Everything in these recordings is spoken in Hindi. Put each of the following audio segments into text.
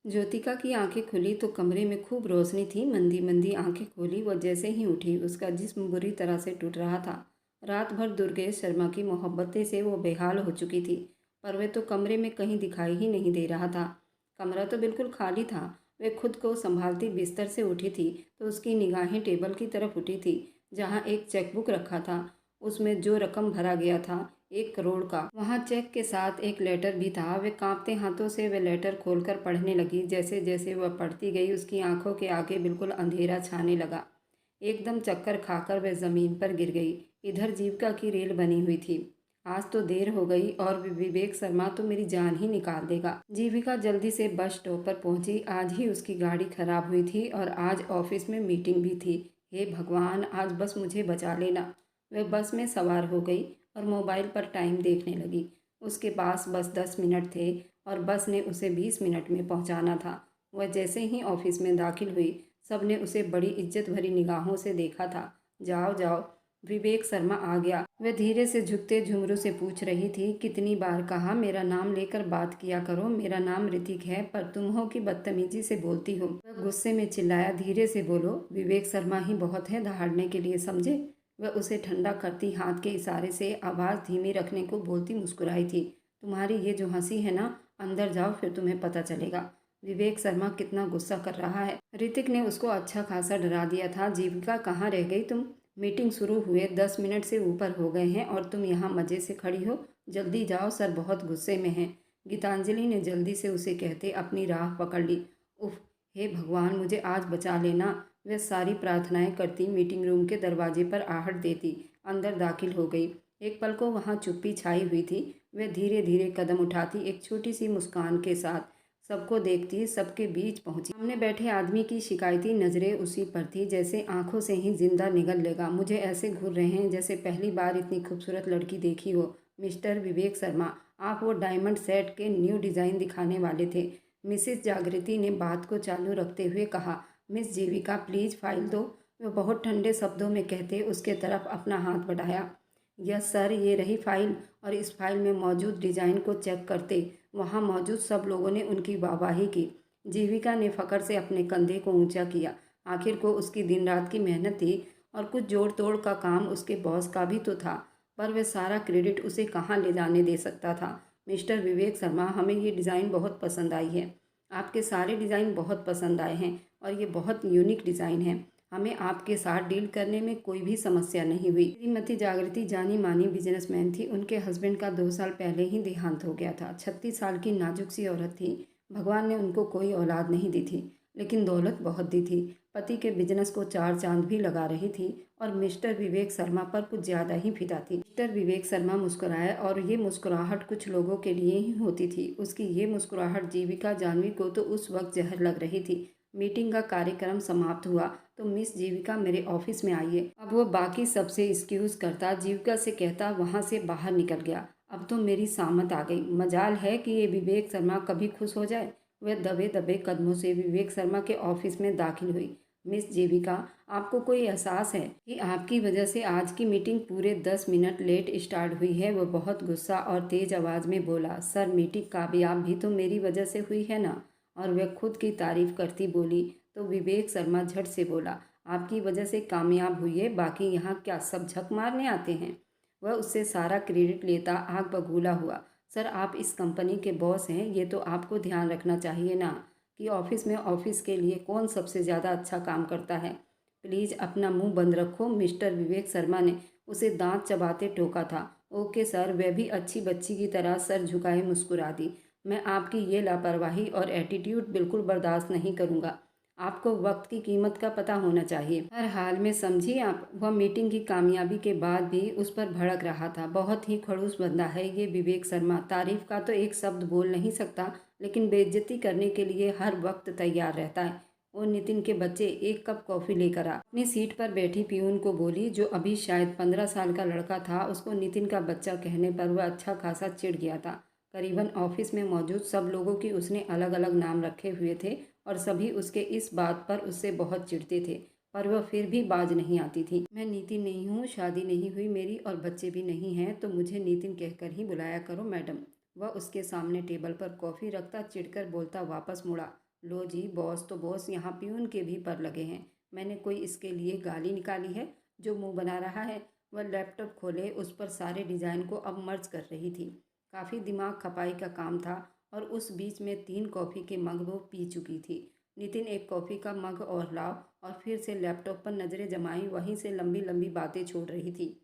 ज्योतिका की आंखें खुली तो कमरे में खूब रोशनी थी। मंदी मंदी आंखें खोली, वह जैसे ही उठी उसका जिस्म बुरी तरह से टूट रहा था। रात भर दुर्गेश शर्मा की मोहब्बतें से वो बेहाल हो चुकी थी, पर वह तो कमरे में कहीं दिखाई ही नहीं दे रहा था। कमरा तो बिल्कुल खाली था। वह खुद को संभालती बिस्तर से उठी थी तो उसकी निगाहें टेबल की तरफ उठी थी, जहाँ एक चेकबुक रखा था। उसमें जो रकम भरा गया था, 1 करोड़ का, वहाँ चेक के साथ एक लेटर भी था। वे कांपते हाथों से वह लेटर खोलकर पढ़ने लगी। जैसे जैसे वह पढ़ती गई उसकी आंखों के आगे बिल्कुल अंधेरा छाने लगा। एकदम चक्कर खाकर वह ज़मीन पर गिर गई। इधर जीविका की रेल बनी हुई थी। आज तो देर हो गई और विवेक शर्मा तो मेरी जान ही निकाल देगा। जीविका जल्दी से बस स्टॉप पर पहुंची। आज ही उसकी गाड़ी खराब हुई थी और आज ऑफिस में मीटिंग भी थी। हे भगवान, आज बस मुझे बचा लेना। वह बस में सवार हो गई और मोबाइल पर टाइम देखने लगी। उसके पास बस 10 मिनट थे और बस ने उसे 20 मिनट में पहुंचाना था। वह जैसे ही ऑफिस में दाखिल हुई, सबने उसे बड़ी इज्जत भरी निगाहों से देखा था। जाओ जाओ, विवेक शर्मा आ गया। वह धीरे से झुकते झुमरू से पूछ रही थी, कितनी बार कहा मेरा नाम लेकर बात किया करो। मेरा नाम ऋतिक है, पर तुम हो कि बदतमीजी से बोलती हो। वह गुस्से में चिल्लाया, धीरे से बोलो, विवेक शर्मा ही बहुत है दहाड़ने के लिए, समझे। वह उसे ठंडा करती हाथ के इशारे से आवाज़ धीमी रखने को बोलती मुस्कुराई थी, तुम्हारी ये जो हंसी है ना, अंदर जाओ फिर तुम्हें पता चलेगा विवेक शर्मा कितना गुस्सा कर रहा है। ऋतिक ने उसको अच्छा खासा डरा दिया था। जीविका, कहाँ रह गई तुम? मीटिंग शुरू हुए 10 मिनट से ऊपर हो गए हैं और तुम यहाँ मज़े से खड़ी हो। जल्दी जाओ, सर बहुत गुस्से में हैं। गीतांजलि ने जल्दी से उसे कहते अपनी राह पकड़ ली। उफ, हे भगवान, मुझे आज बचा लेना। वह सारी प्रार्थनाएं करती मीटिंग रूम के दरवाजे पर आहट देती अंदर दाखिल हो गई। एक पल को वहाँ चुप्पी छाई हुई थी। वह धीरे धीरे कदम उठाती एक छोटी सी मुस्कान के साथ सबको देखती सबके बीच पहुंची। सामने बैठे आदमी की शिकायती नज़रें उसी पर थी, जैसे आंखों से ही जिंदा निगल लेगा। मुझे ऐसे घूर रहे हैं जैसे पहली बार इतनी खूबसूरत लड़की देखी हो। मिस्टर विवेक शर्मा, आप वो डायमंड सेट के न्यू डिज़ाइन दिखाने वाले थे। मिसेस जागृति ने बात को चालू रखते हुए कहा। मिस जीविका, प्लीज़ फाइल दो। वह बहुत ठंडे शब्दों में कहते उसके तरफ अपना हाथ बढ़ाया। यस सर, ये रही फाइल। और इस फाइल में मौजूद डिज़ाइन को चेक करते वहाँ मौजूद सब लोगों ने उनकी वाहवाही की। जीविका ने फ़ख्र से अपने कंधे को ऊंचा किया। आखिर को उसकी दिन रात की मेहनत थी और कुछ जोड़ तोड़ का काम उसके बॉस का भी तो था, पर वह सारा क्रेडिट उसे कहाँ ले जाने दे सकता था। मिस्टर विवेक शर्मा, हमें ये डिज़ाइन बहुत पसंद आई है। आपके सारे डिज़ाइन बहुत पसंद आए हैं और ये बहुत यूनिक डिज़ाइन है। हमें आपके साथ डील करने में कोई भी समस्या नहीं हुई। श्रीमती जागृति जानी मानी बिजनेसमैन थी। उनके हस्बैंड का 2 साल पहले ही देहांत हो गया था। 36 साल की नाजुक सी औरत थी। भगवान ने उनको कोई औलाद नहीं दी थी, लेकिन दौलत बहुत दी थी। पति के बिजनेस को 4 चांद भी लगा रही थी और मिस्टर विवेक शर्मा पर कुछ ज़्यादा ही फिदा थी। मिस्टर विवेक शर्मा मुस्कुराए और ये मुस्कुराहट कुछ लोगों के लिए ही होती थी। उसकी ये मुस्कुराहट जीविका जानवी को तो उस वक्त जहर लग रही थी। मीटिंग का कार्यक्रम समाप्त हुआ तो मिस जीविका मेरे ऑफिस में आइए। अब वो बाकी सबसे एक्सक्यूज़ करता, जीविका से कहता वहाँ से बाहर निकल गया। अब तो मेरी सामत आ गई। मजाल है कि ये विवेक शर्मा कभी खुश हो जाए। वह दबे दबे कदमों से विवेक शर्मा के ऑफिस में दाखिल हुई। मिस जीविका, आपको कोई एहसास है कि आपकी वजह से आज की मीटिंग पूरे 10 मिनट लेट स्टार्ट हुई है? वह बहुत गुस्सा और तेज आवाज़ में बोला। सर, मीटिंग कामयाब भी तो मेरी वजह से हुई है ना। और वह खुद की तारीफ करती बोली तो विवेक शर्मा झट से बोला, आपकी वजह से कामयाब हुई है, बाकी यहाँ क्या सब झक मारने आते हैं? वह उससे सारा क्रेडिट लेता आग बबूला हुआ। सर, आप इस कंपनी के बॉस हैं, ये तो आपको ध्यान रखना चाहिए ना कि ऑफिस में ऑफिस के लिए कौन सबसे ज़्यादा अच्छा काम करता है। प्लीज़ अपना मुंह बंद रखो। मिस्टर विवेक शर्मा ने उसे दांत चबाते टोका था। ओके सर, वह भी अच्छी बच्ची की तरह सर झुकाए मुस्कुरा दी। मैं आपकी ये लापरवाही और एटीट्यूड बिल्कुल बर्दाश्त नहीं करूँगा। आपको वक्त की कीमत का पता होना चाहिए। हर हाल में समझिए आप। वह मीटिंग की कामयाबी के बाद भी उस पर भड़क रहा था। बहुत ही खड़ूस बंदा है ये विवेक शर्मा। तारीफ का तो एक शब्द बोल नहीं सकता, लेकिन बेइज्जती करने के लिए हर वक्त तैयार रहता है। वो नितिन के बच्चे, 1 कप कॉफ़ी लेकर आ। अपनी सीट पर बैठी पियून को बोली, जो अभी शायद 15 साल का लड़का था। उसको नितिन का बच्चा कहने पर वह अच्छा खासा चिढ़ गया था। करीबन ऑफिस में मौजूद सब लोगों की उसने अलग अलग नाम रखे हुए थे और सभी उसके इस बात पर उससे बहुत चिढ़ते थे, पर वह फिर भी बाज नहीं आती थी। मैं नितिन नहीं हूँ, शादी नहीं हुई मेरी और बच्चे भी नहीं हैं, तो मुझे नितिन कहकर ही बुलाया करो मैडम। वह उसके सामने टेबल पर कॉफ़ी रखता चिढ़कर बोलता वापस मुड़ा। लो जी बॉस तो बॉस, यहाँ प्यून के भी पर लगे हैं। मैंने कोई इसके लिए गाली निकाली है जो मुंह बना रहा है। वह लैपटॉप खोले उस पर सारे डिज़ाइन को अब मर्ज कर रही थी। काफ़ी दिमाग खपाई का काम था और उस बीच में 3 कॉफ़ी के मग वो पी चुकी थी। नितिन एक कॉफ़ी का मग और लाओ और फिर से लैपटॉप पर नज़रें जमाई वहीं से लंबी लंबी बातें छोड़ रही थी।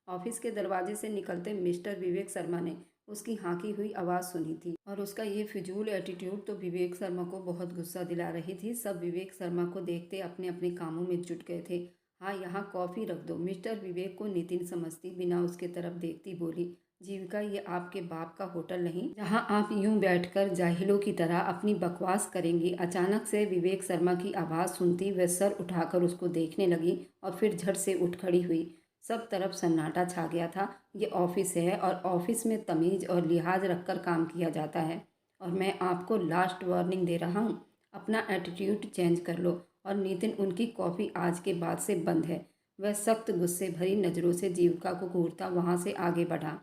ऑफिस के दरवाजे से निकलते मिस्टर विवेक शर्मा ने उसकी हाँकी हुई आवाज़ सुनी थी और उसका ये फिजूल एटीट्यूड तो विवेक शर्मा को बहुत गुस्सा दिला रही थी। सब विवेक शर्मा को देखते अपने अपने कामों में जुट गए थे। हाँ, यहाँ कॉफ़ी रख दो। मिस्टर विवेक को नितिन समझती बिना उसके तरफ देखती बोली, जीविका ये आपके बाप का होटल नहीं जहाँ आप यूं बैठकर जाहिलों की तरह अपनी बकवास करेंगी। अचानक से विवेक शर्मा की आवाज़ सुनती वह सर उठाकर उसको देखने लगी और फिर झट से उठ खड़ी हुई। सब तरफ सन्नाटा छा गया था। ये ऑफिस है और ऑफिस में तमीज़ और लिहाज रखकर काम किया जाता है और मैं आपको लास्ट वार्निंग दे रहा हूँ, अपना एटीट्यूड चेंज कर लो। और नितिन, उनकी कॉफ़ी आज के बाद से बंद है। वह सख्त गुस्से भरी नज़रों से जीविका को घूरता वहाँ से आगे बढ़ा।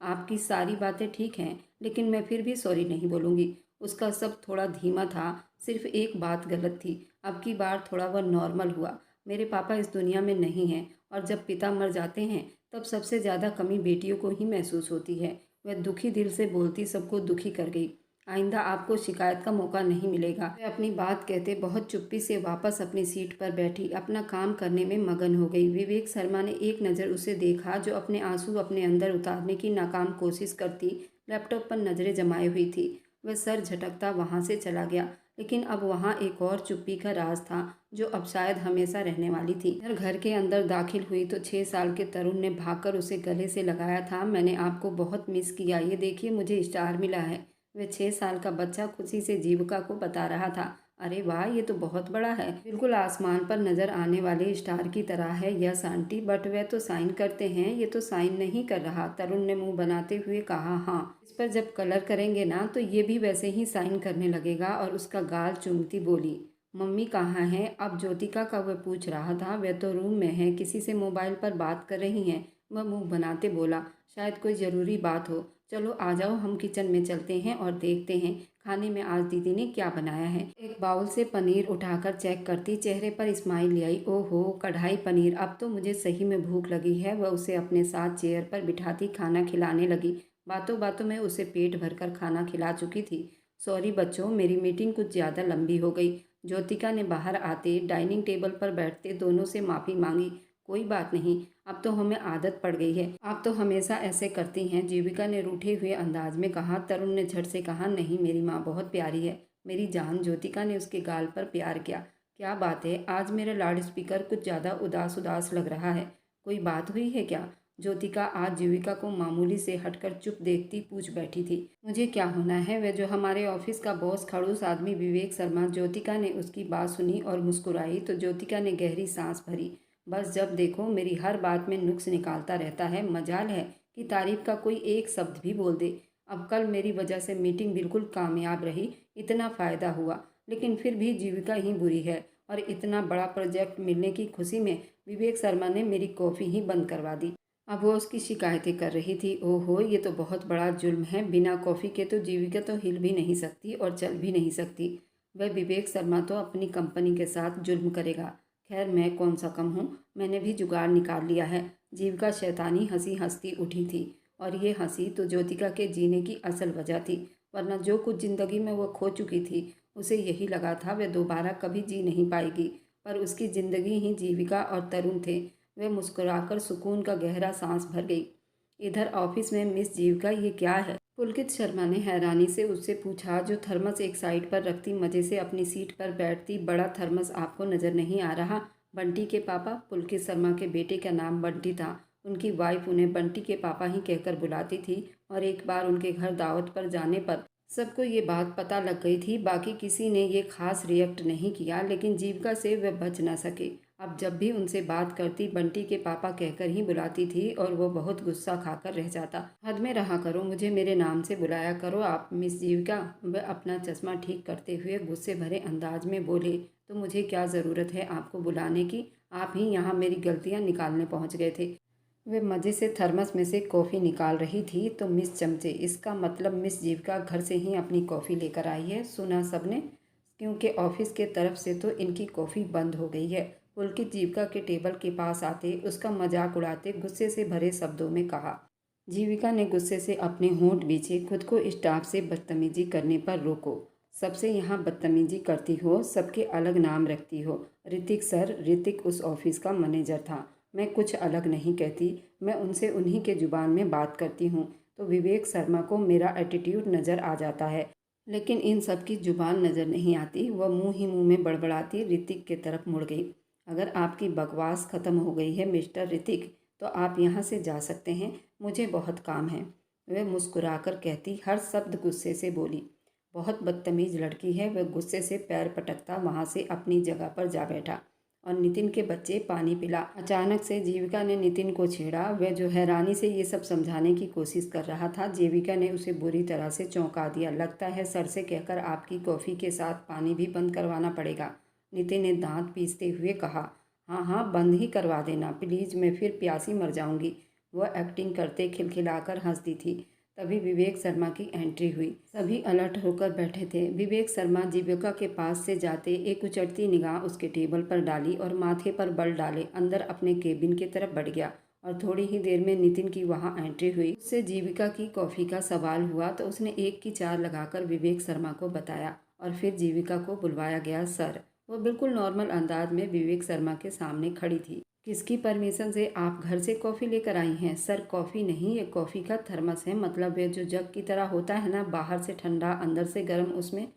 आपकी सारी बातें ठीक हैं लेकिन मैं फिर भी सॉरी नहीं बोलूँगी। उसका सब थोड़ा धीमा था, सिर्फ एक बात गलत थी। अब की बार थोड़ा वह नॉर्मल हुआ। मेरे पापा इस दुनिया में नहीं हैं और जब पिता मर जाते हैं तब सबसे ज़्यादा कमी बेटियों को ही महसूस होती है। वह दुखी दिल से बोलती सबको दुखी कर गई। आइंदा आपको शिकायत का मौका नहीं मिलेगा। वह अपनी बात कहते बहुत चुप्पी से वापस अपनी सीट पर बैठी अपना काम करने में मगन हो गई। विवेक शर्मा ने एक नज़र उसे देखा जो अपने आंसू अपने अंदर उतारने की नाकाम कोशिश करती लैपटॉप पर नज़रें जमाए हुई थी। वह सर झटकता वहाँ से चला गया। लेकिन अब वहाँ एक और चुप्पी का राज था जो अब शायद हमेशा रहने वाली थी। घर के अंदर दाखिल हुई तो 6 साल के तरुण ने भागकर उसे गले से लगाया था। मैंने आपको बहुत मिस किया, ये देखिए मुझे स्टार मिला है। वह 6 साल का बच्चा खुशी से जीविका को बता रहा था। अरे वाह, ये तो बहुत बड़ा है, बिल्कुल आसमान पर नजर आने वाले स्टार की तरह है। यस आंटी, बट वह तो साइन करते हैं, ये तो साइन नहीं कर रहा। तरुण ने मुंह बनाते हुए कहा। हाँ, इस पर जब कलर करेंगे ना तो ये भी वैसे ही साइन करने लगेगा। और उसका गाल चूमती बोली, मम्मी कहाँ हैं? अब ज्योतिका का वह पूछ रहा था। वह तो रूम में है, किसी से मोबाइल पर बात कर रही हैं। वह मुंह बनाते बोला, शायद कोई ज़रूरी बात हो। चलो आ जाओ, हम किचन में चलते हैं और देखते हैं खाने में आज दीदी ने क्या बनाया है। एक बाउल से पनीर उठाकर चेक करती चेहरे पर स्माइल ले आई। ओहो, कढ़ाई पनीर, अब तो मुझे सही में भूख लगी है। वह उसे अपने साथ चेयर पर बिठाती खाना खिलाने लगी। बातों बातों में उसे पेट भरकर खाना खिला चुकी थी। सॉरी बच्चों, मेरी मीटिंग कुछ ज़्यादा लंबी हो गई। ज्योतिका ने बाहर आते डाइनिंग टेबल पर बैठते दोनों से माफ़ी मांगी। कोई बात नहीं, अब तो हमें आदत पड़ गई है, आप तो हमेशा ऐसे करती हैं, जीविका ने रूठे हुए अंदाज में कहा। तरुण ने झट से कहा, नहीं मेरी माँ बहुत प्यारी है, मेरी जान। ज्योतिका ने उसके गाल पर प्यार किया। क्या बात है, आज मेरा लाउड स्पीकर कुछ ज़्यादा उदास उदास लग रहा है, कोई बात हुई है क्या? ज्योतिका आज जीविका को मामूली से हटकर चुप देखती पूछ बैठी थी। मुझे क्या होना है, वह जो हमारे ऑफिस का बॉस खड़ूस आदमी विवेक शर्मा। ज्योतिका ने उसकी बात सुनी और मुस्कुराई तो ज्योतिका ने गहरी सांस भरी। बस जब देखो मेरी हर बात में नुक्स निकालता रहता है, मजाल है कि तारीफ का कोई एक शब्द भी बोल दे। अब कल मेरी वजह से मीटिंग बिल्कुल कामयाब रही, इतना फ़ायदा हुआ, लेकिन फिर भी जीविका ही बुरी है। और इतना बड़ा प्रोजेक्ट मिलने की खुशी में विवेक शर्मा ने मेरी कॉफ़ी ही बंद करवा दी। अब वो उसकी शिकायतें कर रही थी। ओहो, ये तो बहुत बड़ा जुल्म है। बिना कॉफ़ी के तो जीविका तो हिल भी नहीं सकती और चल भी नहीं सकती। वह विवेक शर्मा तो अपनी कंपनी के साथ जुल्म करेगा। खैर मैं कौन सा कम हूँ, मैंने भी जुगाड़ निकाल लिया है। जीविका शैतानी हंसी हंसती उठी थी और ये हंसी तो ज्योतिका के जीने की असल वजह थी। वरना जो कुछ ज़िंदगी में वह खो चुकी थी उसे यही लगा था वह दोबारा कभी जी नहीं पाएगी। पर उसकी ज़िंदगी ही जीविका और तरुण थे। वह मुस्कुराकर सुकून का गहरा सांस भर गई। इधर ऑफिस में मिस जीविका, ये क्या है? पुलकित शर्मा ने हैरानी से उससे पूछा, जो थर्मस एक साइड पर रखती मज़े से अपनी सीट पर बैठती। बड़ा थर्मस आपको नज़र नहीं आ रहा? बंटी के पापा, पुलकित शर्मा के बेटे का नाम बंटी था। उनकी वाइफ उन्हें बंटी के पापा ही कहकर बुलाती थी और एक बार उनके घर दावत पर जाने पर सबको ये बात पता लग गई थी। बाकी किसी ने ये खास रिएक्ट नहीं किया, लेकिन जीविका से वह बच न सके। अब जब भी उनसे बात करती बंटी के पापा कहकर ही बुलाती थी और वो बहुत गुस्सा खाकर रह जाता। हद में रहा करो, मुझे मेरे नाम से बुलाया करो आप मिस जीविका। वह अपना चश्मा ठीक करते हुए गुस्से भरे अंदाज में बोले, तो मुझे क्या ज़रूरत है आपको बुलाने की? आप ही यहाँ मेरी गलतियाँ निकालने पहुँच गए थे। वे मज़े से थर्मस में से कॉफ़ी निकाल रही थी तो मिस चमचे, इसका मतलब मिस जीविका घर से ही अपनी कॉफ़ी लेकर आई है, सुना सबने। क्योंकि ऑफिस के तरफ से तो इनकी कॉफ़ी बंद हो गई है। पुलकित जीविका के टेबल के पास आते उसका मजाक उड़ाते गुस्से से भरे शब्दों में कहा। जीविका ने गुस्से से अपने होंठ बींचे, खुद को स्टाफ से बदतमीजी करने पर रोको। सबसे यहाँ बदतमीजी करती हो, सबके अलग नाम रखती हो। ऋतिक सर, ऋतिक उस ऑफिस का मैनेजर था। मैं कुछ अलग नहीं कहती, मैं उनसे उन्हीं के ज़ुबान में बात करती हूँ। तो विवेक शर्मा को मेरा एटीट्यूड नज़र आ जाता है, लेकिन इन सब की जुबान नज़र नहीं आती। वह मुंह ही मुंह में बड़बड़ाती ऋतिक के तरफ मुड़ गई। अगर आपकी बकवास ख़त्म हो गई है मिस्टर ऋतिक, तो आप यहाँ से जा सकते हैं, मुझे बहुत काम है। वह मुस्कुराकर कहती, हर शब्द गुस्से से बोली। बहुत बदतमीज लड़की है। वह गुस्से से पैर पटकता वहाँ से अपनी जगह पर जा बैठा और नितिन के बच्चे पानी पिला। अचानक से जीविका ने नितिन को छेड़ा। वह जो हैरानी से ये सब समझाने की कोशिश कर रहा था, जीविका ने उसे बुरी तरह से चौंका दिया। लगता है सर से कहकर आपकी कॉफ़ी के साथ पानी भी बंद करवाना पड़ेगा, नितिन ने दांत पीसते हुए कहा। हाँ हाँ, बंद ही करवा देना प्लीज़, मैं फिर प्यासी मर जाऊंगी। वह एक्टिंग करते खिलखिलाकर हंसती थी। तभी विवेक शर्मा की एंट्री हुई। सभी अलर्ट होकर बैठे थे। विवेक शर्मा जीविका के पास से जाते एक उचटती निगाह उसके टेबल पर डाली और माथे पर बल डाले अंदर अपने केबिन की तरफ बढ़ गया। और थोड़ी ही देर में नितिन की वहां एंट्री हुई। उससे जीविका की कॉफ़ी का सवाल हुआ तो उसने एक की चार लगाकर विवेक शर्मा को बताया और फिर जीविका को बुलवाया गया। सर, वो बिल्कुल नॉर्मल अंदाज में विवेक शर्मा के सामने खड़ी थी। किसकी परमिशन से आप घर से कॉफ़ी लेकर आई हैं? सर, कॉफ़ी नहीं, ये कॉफ़ी का थर्मस है। मतलब ये जो जग की तरह होता है ना, बाहर से ठंडा अंदर से गर्म, उसमें।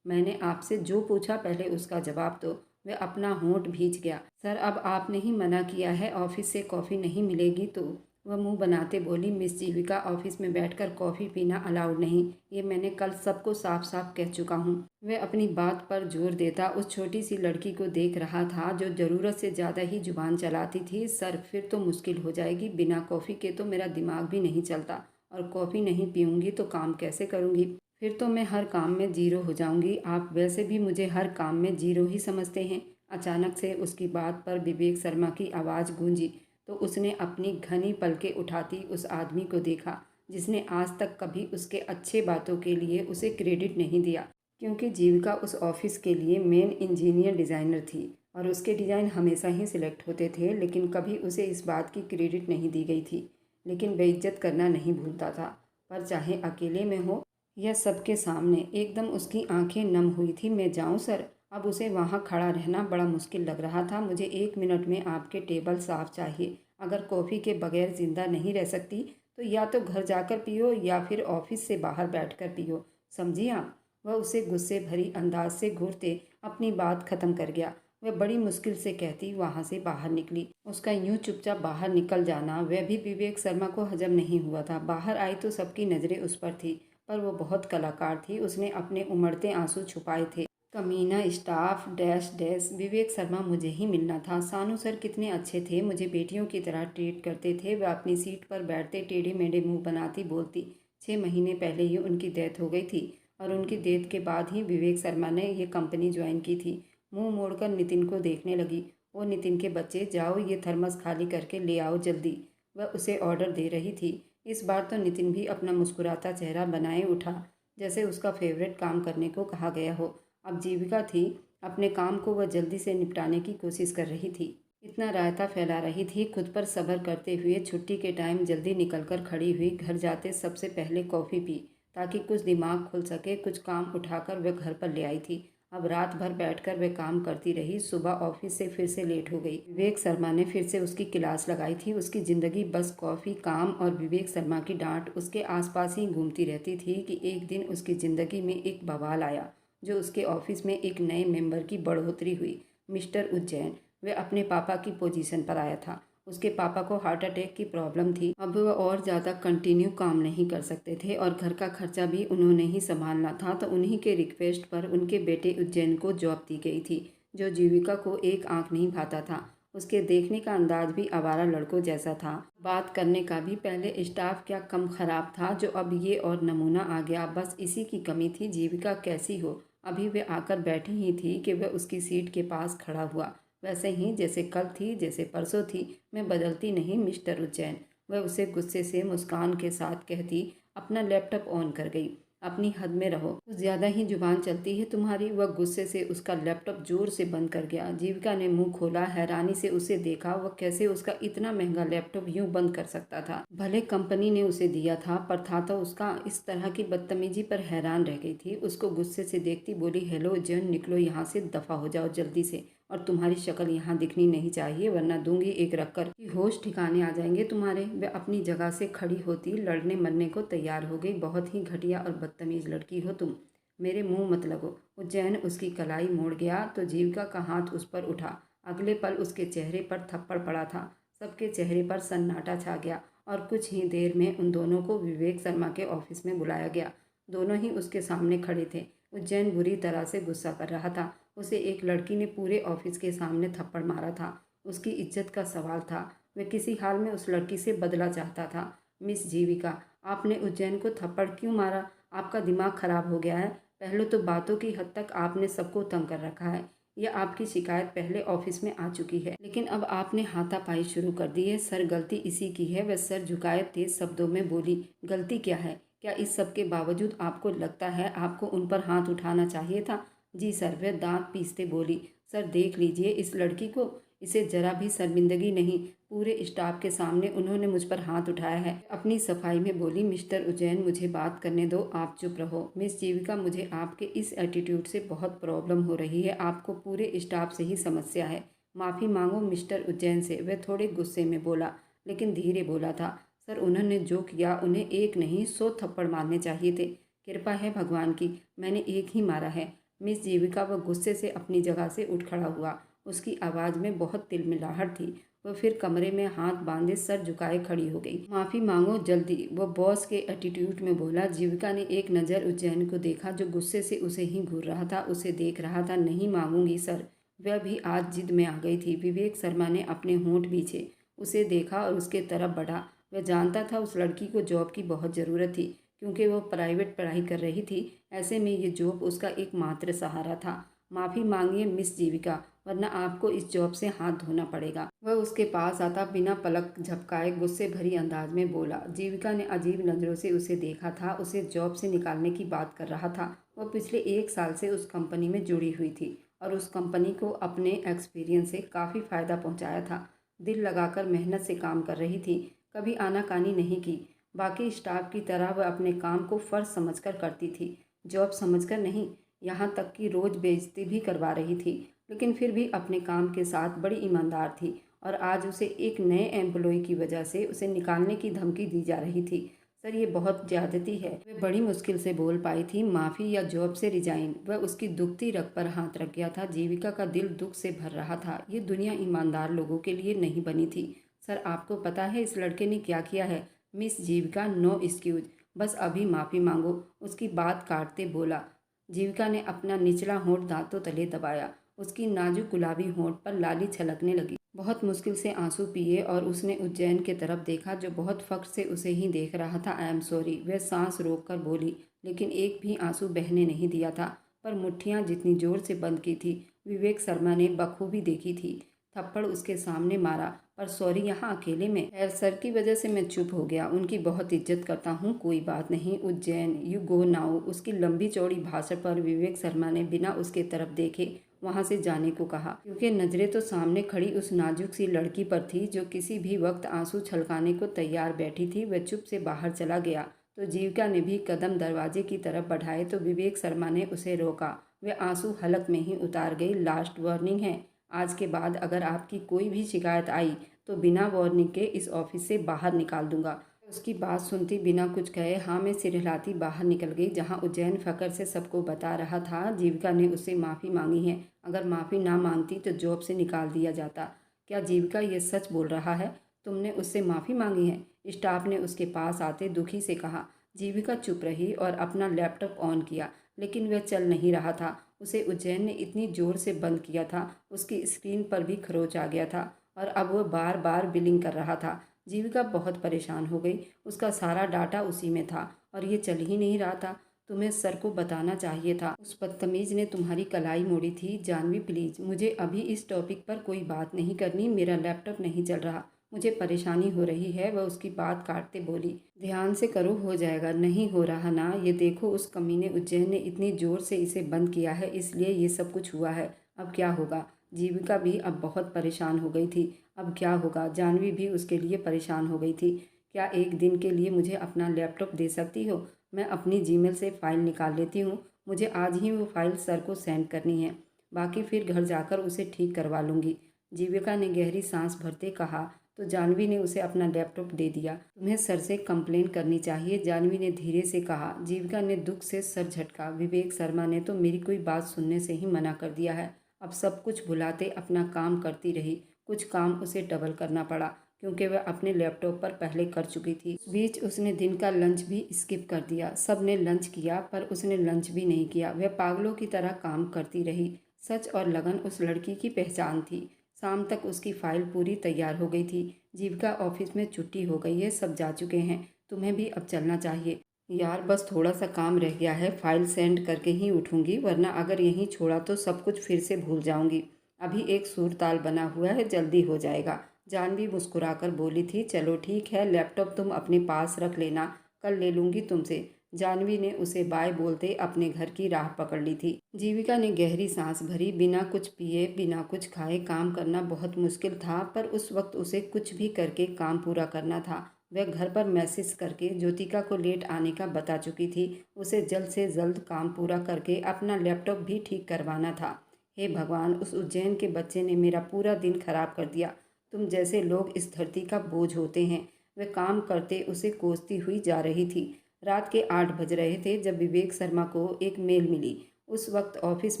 मैंने आपसे जो पूछा पहले उसका जवाब दो। वह अपना होंठ भींच गया। सर, अब आपने ही मना किया है, ऑफिस से कॉफ़ी नहीं मिलेगी तो। वह मुंह बनाते बोली, मिस जीविका, ऑफिस में बैठकर कॉफ़ी पीना अलाउड नहीं, ये मैंने कल सबको साफ साफ कह चुका हूँ। वह अपनी बात पर जोर देता उस छोटी सी लड़की को देख रहा था जो ज़रूरत से ज़्यादा ही जुबान चलाती थी। सर, फिर तो मुश्किल हो जाएगी, बिना कॉफ़ी के तो मेरा दिमाग भी नहीं चलता, और कॉफ़ी नहीं पीऊँगी तो काम कैसे करूँगी? फिर तो मैं हर काम में ज़ीरो हो जाऊँगी। आप वैसे भी मुझे हर काम में ज़ीरो ही समझते हैं। अचानक से उसकी बात पर विवेक शर्मा की आवाज़ गूंजी तो उसने अपनी घनी पलकें उठाती उस आदमी को देखा जिसने आज तक कभी उसके अच्छे बातों के लिए उसे क्रेडिट नहीं दिया, क्योंकि जीविका उस ऑफिस के लिए मेन इंजीनियर डिज़ाइनर थी और उसके डिज़ाइन हमेशा ही सिलेक्ट होते थे, लेकिन कभी उसे इस बात की क्रेडिट नहीं दी गई थी। लेकिन बेइज्जत करना नहीं भूलता था, पर चाहे अकेले में हो या सबके सामने। एकदम उसकी आंखें नम हुई थी। मैं जाऊं सर? अब उसे वहाँ खड़ा रहना बड़ा मुश्किल लग रहा था। मुझे 1 मिनट में आपके टेबल साफ चाहिए। अगर कॉफ़ी के बगैर ज़िंदा नहीं रह सकती तो या तो घर जाकर पियो या फिर ऑफिस से बाहर बैठकर पियो, समझी आप? वह उसे गुस्से भरी अंदाज से घूरते अपनी बात खत्म कर गया। वह बड़ी मुश्किल से कहती वहाँ से बाहर निकली। उसका यूं चुपचाप बाहर निकल जाना वह भी विवेक शर्मा को हजम नहीं हुआ था। बाहर आई तो सबकी नज़रें उस पर थी, पर वो बहुत कलाकार थी। उसने अपने उमड़ते आंसू छुपाए थे। कमीना staff dash dash, Vivek Sharma मुझे ही मिलना था। सानू सर कितने अच्छे थे, मुझे बेटियों की तरह ट्रीट करते थे। वह अपनी सीट पर बैठते टेढ़े मेढ़े मुंह बनाती बोलती, 6 महीने पहले ही उनकी डेथ हो गई थी और उनकी डेथ के बाद ही विवेक शर्मा ने ये कंपनी ज्वाइन की थी। मुंह मोड़कर नितिन को देखने लगी। ओ नितिन के बच्चे, जाओ ये थर्मस खाली करके ले आओ जल्दी, वह उसे ऑर्डर दे रही थी। इस बार तो नितिन भी अपना मुस्कुराता चेहरा बनाए उठा, जैसे उसका फेवरेट काम करने को कहा गया हो। अब जीविका थी, अपने काम को वह जल्दी से निपटाने की कोशिश कर रही थी। इतना रायता फैला रही थी, खुद पर सब्र करते हुए छुट्टी के टाइम जल्दी निकलकर खड़ी हुई। घर जाते सबसे पहले कॉफ़ी पी ताकि कुछ दिमाग खुल सके। कुछ काम उठाकर वह घर पर ले आई थी। अब रात भर बैठकर वह काम करती रही। सुबह ऑफिस से फिर से लेट हो गई। विवेक शर्मा ने फिर से उसकी क्लास लगाई थी। उसकी ज़िंदगी बस कॉफ़ी, काम और विवेक शर्मा की डांट उसके आसपास ही घूमती रहती थी कि एक दिन उसकी ज़िंदगी में एक बवाल आया, जो उसके ऑफिस में एक नए मेंबर की बढ़ोतरी हुई, मिस्टर उज्जैन। वह अपने पापा की पोजीशन पर आया था। उसके पापा को हार्ट अटैक की प्रॉब्लम थी। अब वह और ज़्यादा कंटिन्यू काम नहीं कर सकते थे और घर का खर्चा भी उन्होंने ही संभालना था, तो उन्हीं के रिक्वेस्ट पर उनके बेटे उज्जैन को जॉब दी गई थी, जो जीविका को एक आंख नहीं भाता था। उसके देखने का अंदाज भी आवारा लड़कों जैसा था, बात करने का भी। पहले स्टाफ क्या कम खराब था जो अब ये और नमूना आ गया। बस इसी की कमी थी। जीविका कैसी हो, अभी वे आकर बैठी ही थी कि वह उसकी सीट के पास खड़ा हुआ। वैसे ही जैसे कल थी, जैसे परसों थी, मैं बदलती नहीं मिस्टर उज्जैन, वह उसे गुस्से से मुस्कान के साथ कहती अपना लैपटॉप ऑन कर गई। अपनी हद में रहो। कुछ ज़्यादा ही जुबान चलती है तुम्हारी। वह गुस्से से उसका लैपटॉप जोर से बंद कर गया। जीविका ने मुंह खोला, हैरानी से उसे देखा। वह कैसे उसका इतना महंगा लैपटॉप यूं बंद कर सकता था। भले कंपनी ने उसे दिया था, पर था तो उसका। इस तरह की बदतमीजी पर हैरान रह गई थी। उसको गुस्से से देखती बोली, हेलो जन, निकलो यहाँ से, दफा हो जाओ जल्दी से। और तुम्हारी शक्ल यहाँ दिखनी नहीं चाहिए, वरना दूंगी एक रखकर कि होश ठिकाने आ जाएंगे तुम्हारे। वह अपनी जगह से खड़ी होती लड़ने मरने को तैयार हो गई। बहुत ही घटिया और बदतमीज लड़की हो तुम, मेरे मुंह मत लगो। उज्जैन उसकी कलाई मोड़ गया तो जीविका का हाथ उस पर उठा। अगले पल उसके चेहरे पर थप्पड़ पड़ा था। सबके चेहरे पर सन्नाटा छा गया और कुछ ही देर में उन दोनों को विवेक शर्मा के ऑफिस में बुलाया गया। दोनों ही उसके सामने खड़े थे। उज्जैन बुरी तरह से गुस्सा कर रहा था। उसे एक लड़की ने पूरे ऑफिस के सामने थप्पड़ मारा था। उसकी इज्जत का सवाल था। वह किसी हाल में उस लड़की से बदला चाहता था। मिस जीविका, आपने उज्जैन को थप्पड़ क्यों मारा? आपका दिमाग खराब हो गया है? पहले तो बातों की हद तक आपने सबको तंग कर रखा है। यह आपकी शिकायत पहले ऑफिस में आ चुकी है, लेकिन अब आपने हाथापाई शुरू कर दी है। सर, गलती इसी की है। वह सर झुकाए तेज शब्दों में बोली, गलती क्या है? क्या इस सब के बावजूद आपको लगता है आपको उन पर हाथ उठाना चाहिए था? जी सर, वह दांत पीसते बोली। सर देख लीजिए इस लड़की को, इसे जरा भी शर्मिंदगी नहीं। पूरे स्टाफ के सामने उन्होंने मुझ पर हाथ उठाया है। अपनी सफाई में बोली, मिस्टर उज्जैन मुझे बात करने दो, आप चुप रहो। मिस जीविका, मुझे आपके इस एटीट्यूड से बहुत प्रॉब्लम हो रही है। आपको पूरे स्टाफ से ही समस्या है। माफ़ी मांगो मिस्टर उज्जैन से। वह थोड़े गुस्से में बोला, लेकिन धीरे बोला था। सर, उन्होंने जो किया उन्हें एक नहीं 100 थप्पड़ मारने चाहिए थे। कृपा है भगवान की, मैंने एक ही मारा है। मिस जीविका वह गुस्से से अपनी जगह से उठ खड़ा हुआ। उसकी आवाज़ में बहुत तिलमिलाहट थी। वह फिर कमरे में हाथ बांधे सर झुकाए खड़ी हो गई। माफ़ी मांगो जल्दी, वह बॉस के एटीट्यूड में बोला। जीविका ने एक नज़र उज्जैन को देखा, जो गुस्से से उसे ही घूर रहा था। उसे देख रहा था। नहीं मांगूंगी सर। वह भी आज जिद में आ गई थी। विवेक शर्मा ने अपने होंठ बीछे, उसे देखा और उसके तरफ बढ़ा। वह जानता था उस लड़की को जॉब की बहुत ज़रूरत थी, क्योंकि वह प्राइवेट पढ़ाई कर रही थी। ऐसे में ये जॉब उसका एकमात्र सहारा था। माफ़ी मांगिए मिस जीविका, वरना आपको इस जॉब से हाथ धोना पड़ेगा। वह उसके पास आता बिना पलक झपकाए गुस्से भरी अंदाज में बोला। जीविका ने अजीब नज़रों से उसे देखा था। उसे जॉब से निकालने की बात कर रहा था। वह पिछले 1 साल से उस कंपनी में जुड़ी हुई थी और उस कंपनी को अपने एक्सपीरियंस से काफ़ी फ़ायदा पहुंचाया था। दिल लगाकर मेहनत से काम कर रही थी, कभी आनाकानी नहीं की। बाकी स्टाफ की तरह वह अपने काम को फ़र्ज समझकर करती थी, जॉब समझकर नहीं। यहाँ तक कि रोज़ बेइज्जती भी करवा रही थी, लेकिन फिर भी अपने काम के साथ बड़ी ईमानदार थी। और आज उसे एक नए एम्प्लॉय की वजह से उसे निकालने की धमकी दी जा रही थी। सर, ये बहुत ज़्यादती है। वह बड़ी मुश्किल से बोल पाई थी, माफ़ी या जॉब से रिजाइन। वह उसकी दुखती रग पर हाथ रख गया था। जीविका का दिल दुख से भर रहा था। ये दुनिया ईमानदार लोगों के लिए नहीं बनी थी। सर, आपको पता है इस लड़के ने क्या किया है? मिस जीविका, नो एक्सक्यूज, बस अभी माफ़ी मांगो, उसकी बात काटते बोला। जीविका ने अपना निचला होंठ दांतों तले दबाया। उसकी नाजुक गुलाबी होंठ पर लाली छलकने लगी। बहुत मुश्किल से आंसू पिए और उसने उज्जैन की तरफ देखा, जो बहुत फख्र से उसे ही देख रहा था। आई एम सॉरी, वह सांस रोक कर बोली, लेकिन एक भी आंसू बहने नहीं दिया था। पर मुट्ठियां जितनी जोर से बंद की थी, विवेक शर्मा ने बखूबी देखी थी। थप्पड़ उसके सामने मारा, पर सॉरी यहाँ अकेले में। खैर, सर की वजह से मैं चुप हो गया। उनकी बहुत इज्जत करता हूँ, कोई बात नहीं। Ujjain, you go now. उसकी लंबी चौड़ी भाषण पर विवेक शर्मा ने बिना उसके तरफ देखे वहाँ से जाने को कहा, क्योंकि नज़रें तो सामने खड़ी उस नाजुक सी लड़की पर थी, जो किसी भी वक्त आंसू छलकाने को तैयार बैठी थी। वह चुप से बाहर चला गया तो जीविका ने भी कदम दरवाजे की तरफ बढ़ाए, तो विवेक शर्मा ने उसे रोका। वह आंसू हलक में ही उतार गई। लास्ट वार्निंग है, आज के बाद अगर आपकी कोई भी शिकायत आई तो बिना वार्निंग के इस ऑफिस से बाहर निकाल दूंगा। उसकी बात सुनती बिना कुछ कहे हाँ में सिर हिलाती बाहर निकल गई। जहाँ उज्जैन फकर से सबको बता रहा था जीविका ने उससे माफ़ी मांगी है। अगर माफ़ी ना मांगती तो जॉब से निकाल दिया जाता। क्या जीविका ये सच बोल रहा है? तुमने उससे माफ़ी मांगी है? स्टाफ ने उसके पास आते दुखी से कहा। जीविका चुप रही और अपना लैपटॉप ऑन किया, लेकिन वह चल नहीं रहा था। उसे उज्जैन ने इतनी ज़ोर से बंद किया था, उसकी स्क्रीन पर भी खरोच आ गया था और अब वह बार बार बिलिंग कर रहा था। जीविका बहुत परेशान हो गई। उसका सारा डाटा उसी में था और ये चल ही नहीं रहा था। तुम्हें सर को बताना चाहिए था। उस बदतमीज ने तुम्हारी कलाई मोड़ी थी। जानवी प्लीज़, मुझे अभी इस टॉपिक पर कोई बात नहीं करनी। मेरा लैपटॉप नहीं चल रहा। मुझे परेशानी हो रही है। वह उसकी बात काटते बोली, ध्यान से करो, हो जाएगा। नहीं हो रहा ना? ये देखो, उस कमीने उज्जैन ने इतनी ज़ोर से इसे बंद किया है, इसलिए ये सब कुछ हुआ है। अब क्या होगा? जीविका भी अब बहुत परेशान हो गई थी। अब क्या होगा? जानवी भी उसके लिए परेशान हो गई थी। क्या एक दिन के लिए मुझे अपना लैपटॉप दे सकती हो? मैं अपनी जीमेल से फ़ाइल निकाल लेती हूँ। मुझे आज ही वो फ़ाइल सर को सेंड करनी है, बाकी फिर घर जाकर उसे ठीक करवा लूँगी। जीविका ने गहरी सांस भरते कहा। तो जानवी ने उसे अपना लैपटॉप दे दिया। तुम्हें सर से कंप्लेन करनी चाहिए, जानवी ने धीरे से कहा। जीविका ने दुख से सर झटका। विवेक शर्मा ने तो मेरी कोई बात सुनने से ही मना कर दिया है। अब सब कुछ भुलाते अपना काम करती रही। कुछ काम उसे डबल करना पड़ा, क्योंकि वह अपने लैपटॉप पर पहले कर चुकी थी। इस बीच उसने दिन का लंच भी स्किप कर दिया। सब ने लंच किया, पर उसने लंच भी नहीं किया। वह पागलों की तरह काम करती रही। सच और लगन उस लड़की की पहचान थी। शाम तक उसकी फाइल पूरी तैयार हो गई थी। जीविका ऑफिस में छुट्टी हो गई है, सब जा चुके हैं। तुम्हें भी अब चलना चाहिए। यार बस थोड़ा सा काम रह गया है, फाइल सेंड करके ही उठूंगी, वरना अगर यहीं छोड़ा तो सब कुछ फिर से भूल जाऊंगी। अभी एक सुर ताल बना हुआ है, जल्दी हो जाएगा। जानवी मुस्कुराकर बोली थी। चलो ठीक है, लैपटॉप तुम अपने पास रख लेना, कल ले लूँगी तुमसे। जानवी ने उसे बाय बोलते अपने घर की राह पकड़ ली थी। जीविका ने गहरी सांस भरी। बिना कुछ पिए, बिना कुछ खाए काम करना बहुत मुश्किल था, पर उस वक्त उसे कुछ भी करके काम पूरा करना था। वह घर पर मैसेज करके ज्योतिका को लेट आने का बता चुकी थी। उसे जल्द से जल्द काम पूरा करके अपना लैपटॉप भी ठीक करवाना था। हे भगवान, उस उज्जैन के बच्चे ने मेरा पूरा दिन खराब कर दिया। तुम जैसे लोग इस धरती का बोझ होते हैं। वह काम करते उसे कोसती हुई जा रही थी। रात के 8 बज रहे थे जब विवेक शर्मा को एक मेल मिली। उस वक्त ऑफिस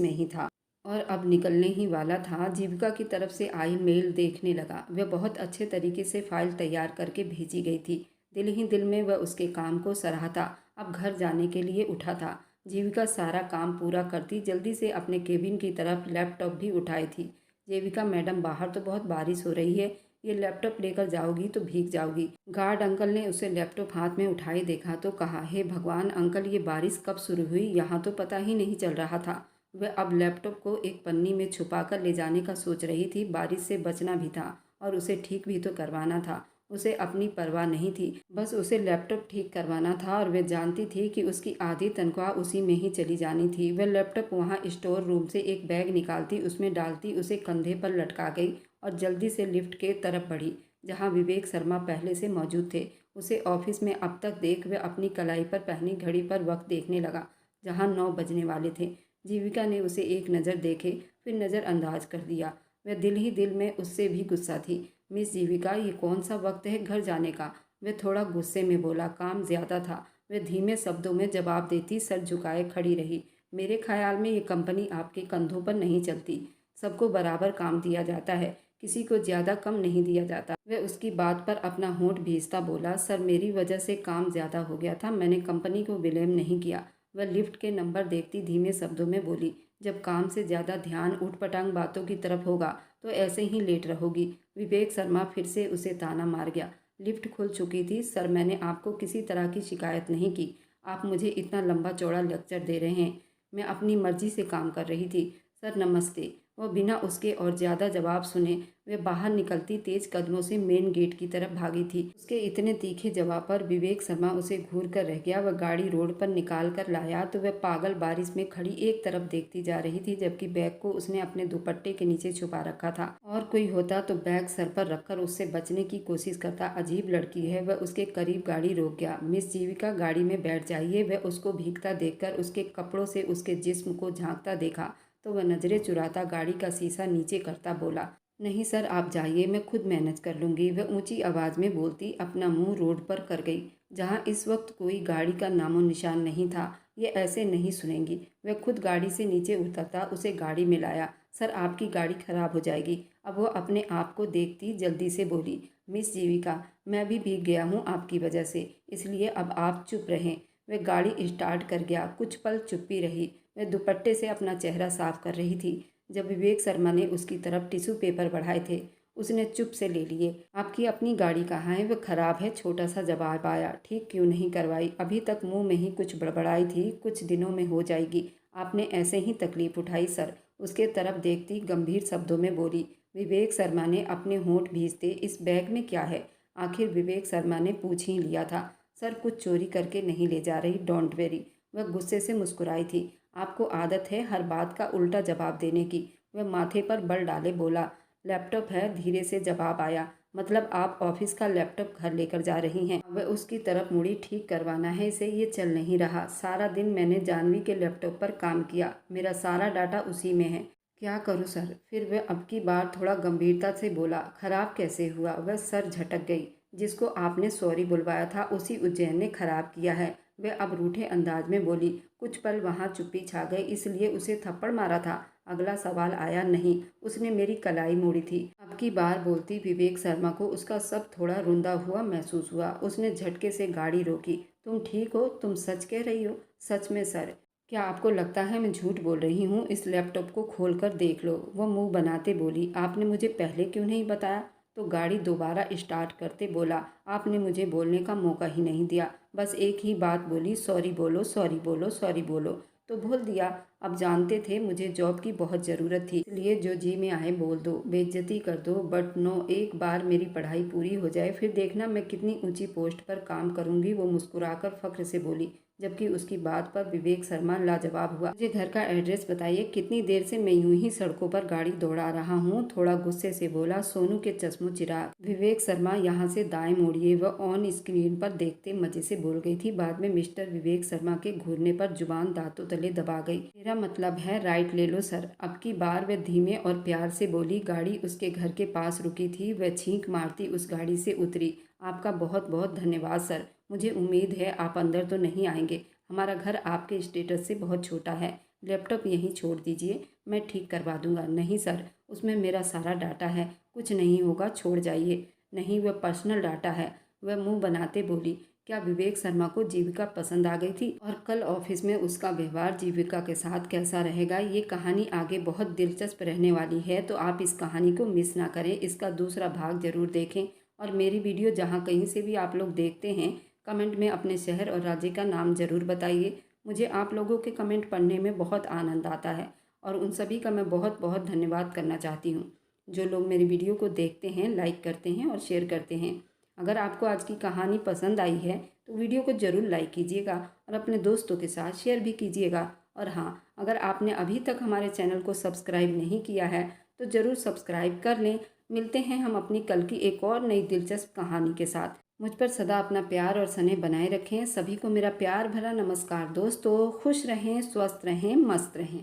में ही था और अब निकलने ही वाला था। जीविका की तरफ से आई मेल देखने लगा। वह बहुत अच्छे तरीके से फाइल तैयार करके भेजी गई थी। दिल ही दिल में वह उसके काम को सराहता। अब घर जाने के लिए उठा था। जीविका सारा काम पूरा करती जल्दी से अपने केबिन की तरफ लैपटॉप भी उठाई थी। जीविका मैडम, बाहर तो बहुत बारिश हो रही है, ये लैपटॉप लेकर जाओगी तो भीग जाओगी। गार्ड अंकल ने उसे लैपटॉप हाथ में उठाए देखा तो कहा, हे भगवान अंकल, ये बारिश कब शुरू हुई, यहाँ तो पता ही नहीं चल रहा था। वह अब लैपटॉप को एक पन्नी में छुपाकर ले जाने का सोच रही थी। बारिश से बचना भी था और उसे ठीक भी तो करवाना था। उसे अपनी परवाह नहीं थी, बस उसे लैपटॉप ठीक करवाना था और वह जानती थी कि उसकी आधी तनख्वाह उसी में ही चली जानी थी। वह लैपटॉप वहाँ स्टोर रूम से एक बैग निकालती, उसमें डालती, उसे कंधे पर लटका गई और जल्दी से लिफ्ट के तरफ बढ़ी, जहाँ विवेक शर्मा पहले से मौजूद थे। उसे ऑफिस में अब तक देख वह अपनी कलाई पर पहनी घड़ी पर वक्त देखने लगा, जहाँ 9 बजने वाले थे। जीविका ने उसे एक नज़र देखे, फिर नज़रअंदाज कर दिया। वह दिल ही दिल में उससे भी गुस्सा थी। मिस जीविका, ये कौन सा वक्त है घर जाने का? वह थोड़ा गुस्से में बोला। काम ज़्यादा था। वह धीमे शब्दों में जवाब देती सर झुकाए खड़ी रही। मेरे ख्याल में ये कंपनी आपके कंधों पर नहीं चलती। सबको बराबर काम दिया जाता है, किसी को ज़्यादा कम नहीं दिया जाता। वह उसकी बात पर अपना होंठ भींचता बोला, सर मेरी वजह से काम ज़्यादा हो गया था, मैंने कंपनी को ब्लेम नहीं किया। वह लिफ्ट के नंबर देखती धीमे शब्दों में बोली, जब काम से ज़्यादा ध्यान ऊटपटांग बातों की तरफ होगा तो ऐसे ही लेट रहोगी। विवेक शर्मा फिर से उसे ताना मार गया। लिफ्ट खुल चुकी थी। सर मैंने आपको किसी तरह की शिकायत नहीं की। आप मुझे इतना लंबा चौड़ा लेक्चर दे रहे हैं। मैं अपनी मर्जी से काम कर रही थी। सर नमस्ते। वह बिना उसके और ज़्यादा जवाब सुने वह बाहर निकलती तेज कदमों से मेन गेट की तरफ भागी थी। उसके इतने तीखे जवाब पर विवेक शर्मा उसे घूर कर रह गया। वह गाड़ी रोड पर निकाल कर लाया तो वह पागल बारिश में खड़ी एक तरफ देखती जा रही थी, जबकि बैग को उसने अपने दुपट्टे के नीचे छुपा रखा था। और कोई होता तो बैग सर पर रखकर उससे बचने की कोशिश करता। अजीब लड़की है। वह उसके करीब गाड़ी रोक गया। मिस जीविका, गाड़ी में बैठ जाइए। वह उसको भीगता देखकर उसके कपड़ों से उसके जिस्म को झांकता देखा तो वह नजरें चुराता गाड़ी का शीशा नीचे करता बोला, नहीं सर आप जाइए, मैं खुद मैनेज कर लूँगी। वह ऊंची आवाज़ में बोलती अपना मुंह रोड पर कर गई, जहाँ इस वक्त कोई गाड़ी का नामो निशान नहीं था। ये ऐसे नहीं सुनेंगी। वह खुद गाड़ी से नीचे उतरता, उसे गाड़ी में लाया। सर आपकी गाड़ी खराब हो जाएगी। अब वह अपने आप को देखती जल्दी से बोली, मिस जीविका, मैं भी भीग गया हूँ आपकी वजह से, इसलिए अब आप चुप रहें। वह गाड़ी स्टार्ट कर गया। कुछ पल चुप्पी रही। वह दुपट्टे से अपना चेहरा साफ कर रही थी। जब विवेक शर्मा ने उसकी तरफ टिश्यू पेपर बढ़ाए थे, उसने चुप से ले लिए। आपकी अपनी गाड़ी कहाँ है? वह खराब है, छोटा सा जवाब आया। ठीक क्यों नहीं करवाई? अभी तक मुंह में ही कुछ बड़बड़ाई थी, कुछ दिनों में हो जाएगी। आपने ऐसे ही तकलीफ उठाई सर। उसके तरफ देखती गंभीर शब्दों में बोली, विवेक शर्मा ने अपने होंठ भींचते, इस बैग में क्या है? आखिर विवेक शर्मा ने पूछ ही लिया था। सर, कुछ चोरी करके नहीं ले जा रही, डोंट वेरी। वह गुस्से से मुस्कुराई थी। आपको आदत है हर बात का उल्टा जवाब देने की। वह माथे पर बल डाले बोला। लैपटॉप है, धीरे से जवाब आया। मतलब आप ऑफिस का लैपटॉप घर लेकर जा रही हैं? वह उसकी तरफ मुड़ी। ठीक करवाना है इसे, ये चल नहीं रहा। सारा दिन मैंने जानवी के लैपटॉप पर काम किया, मेरा सारा डाटा उसी में है। क्या करूं सर? फिर वह अब की बार थोड़ा गंभीरता से बोला। खराब कैसे हुआ? वह सर झटक गई। जिसको आपने सॉरी बुलवाया था उसी उज्जैन ने खराब किया है। वह अब रूठे अंदाज में बोली। कुछ पल वहाँ चुप्पी छा गई। इसलिए उसे थप्पड़ मारा था? अगला सवाल आया। नहीं, उसने मेरी कलाई मोड़ी थी। अब की बार बोलती विवेक शर्मा को उसका सब थोड़ा रुंधा हुआ महसूस हुआ। उसने झटके से गाड़ी रोकी। तुम ठीक हो? तुम सच कह रही हो? सच में सर। क्या आपको लगता है मैं झूठ बोल रही हूँ? इस लैपटॉप को खोल कर देख लो। वह मुंह बनाते बोली। आपने मुझे पहले क्यों नहीं बताया? तो गाड़ी दोबारा स्टार्ट करते बोला। आपने मुझे बोलने का मौका ही नहीं दिया। बस एक ही बात बोली, सॉरी बोलो, सॉरी बोलो, सॉरी बोलो। तो बोल दिया। अब जानते थे मुझे जॉब की बहुत ज़रूरत थी, इसलिए जो जी में आए बोल दो, बेइज्जती कर दो। बट नो, एक बार मेरी पढ़ाई पूरी हो जाए फिर देखना मैं कितनी ऊंची पोस्ट पर काम करूंगी। वो मुस्कुराकर फख्र से बोली, जबकि उसकी बात पर विवेक शर्मा लाजवाब हुआ। मुझे घर का एड्रेस बताइए। कितनी देर से मैं यूं ही सड़कों पर गाड़ी दौड़ा रहा हूँ, थोड़ा गुस्से से बोला सोनू के चश्मो चिराग। विवेक शर्मा, यहाँ से दाएं मोड़िए। वह ऑन स्क्रीन पर देखते मजे से बोल गई थी। बाद में मिस्टर विवेक शर्मा के घूरने पर जुबान दांतों तले दबा गई। मेरा मतलब है राइट ले लो सर। अब की बार वह धीमे और प्यार से बोली। गाड़ी उसके घर के पास रुकी थी। वह छींक मारती उस गाड़ी से उतरी। आपका बहुत बहुत धन्यवाद सर। मुझे उम्मीद है आप अंदर तो नहीं आएंगे। हमारा घर आपके स्टेटस से बहुत छोटा है। लैपटॉप यहीं छोड़ दीजिए, मैं ठीक करवा दूंगा। नहीं सर, उसमें मेरा सारा डाटा है, कुछ नहीं होगा, छोड़ जाइए। नहीं, वह पर्सनल डाटा है। वह मुंह बनाते बोली। क्या विवेक शर्मा को जीविका पसंद आ गई थी? और कल ऑफिस में उसका व्यवहार जीविका के साथ कैसा रहेगा? ये कहानी आगे बहुत दिलचस्प रहने वाली है, तो आप इस कहानी को मिस ना करें। इसका दूसरा भाग जरूर देखें। और मेरी वीडियो जहाँ कहीं से भी आप लोग देखते हैं, कमेंट में अपने शहर और राज्य का नाम ज़रूर बताइए। मुझे आप लोगों के कमेंट पढ़ने में बहुत आनंद आता है और उन सभी का मैं बहुत बहुत धन्यवाद करना चाहती हूँ। जो लोग मेरी वीडियो को देखते हैं, लाइक करते हैं और शेयर करते हैं। अगर आपको आज की कहानी पसंद आई है तो वीडियो को ज़रूर लाइक कीजिएगा और अपने दोस्तों के साथ शेयर भी कीजिएगा। और हाँ, अगर आपने अभी तक हमारे चैनल को सब्सक्राइब नहीं किया है तो ज़रूर सब्सक्राइब कर लें। मिलते हैं हम अपनी कल की एक और नई दिलचस्प कहानी के साथ। मुझ पर सदा अपना प्यार और स्नेह बनाए रखें। सभी को मेरा प्यार भरा नमस्कार। दोस्तों, खुश रहें, स्वस्थ रहें, मस्त रहें।